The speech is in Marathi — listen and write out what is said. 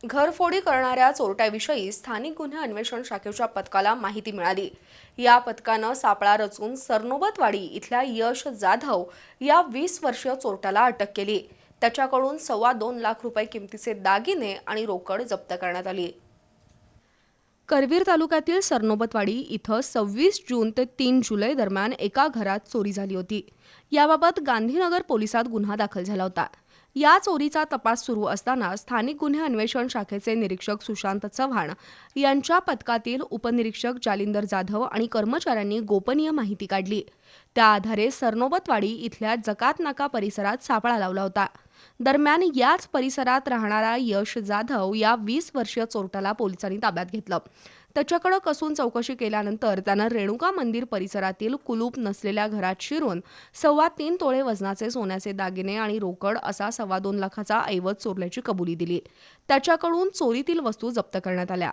घरफोडी करणाऱ्या चोरट्याविषयी स्थानिक गुन्हे अन्वेषण शाखेच्या पथकाला माहिती मिळाली। या पथकानं सापळा रचून सरनोबतवाडी इथल्या यश जाधव या 20 वर्षीय चोरट्याला अटक केली। त्याच्याकडून 2.25 लाख रुपये किमतीचे दागिने आणि रोकड जप्त करण्यात आली। करवीर तालुक्यातील सरनोबतवाडी इथं 26 जून ते 3 जुलै दरम्यान एका घरात चोरी झाली होती। याबाबत गांधीनगर पोलिसात गुन्हा दाखल झाला होता। या चोरीचा तपास सुरू असताना स्थानिक गुन्हे अन्वेषण शाखेचे निरीक्षक सुशांत चव्हाण यांच्या पथकातील उपनिरीक्षक जालिंदर जाधव आणि कर्मचाऱ्यांनी गोपनीय माहिती काढली। त्या आधारे सरनोबतवाडी इथल्या जकात नाका परिसरात सापळा लावला होता। दरम्यान याच परिसरात राहणारा यश जाधव या 20 वर्षीय चोरट्याला पोलिसांनी ताब्यात घेतलं। त्याच्याकडे कसून चौकशी केल्यानंतर त्यानं रेणुका मंदिर परिसरातील कुलूप नसलेल्या घरात शिरून 3.25 तोळे वजनाचे सोन्याचे दागिने आणि रोकड असा 2.25 लाखाचा ऐवज चोरल्याची कबुली दिली। त्याच्याकडून चोरीतील वस्तू जप्त करण्यात आल्या।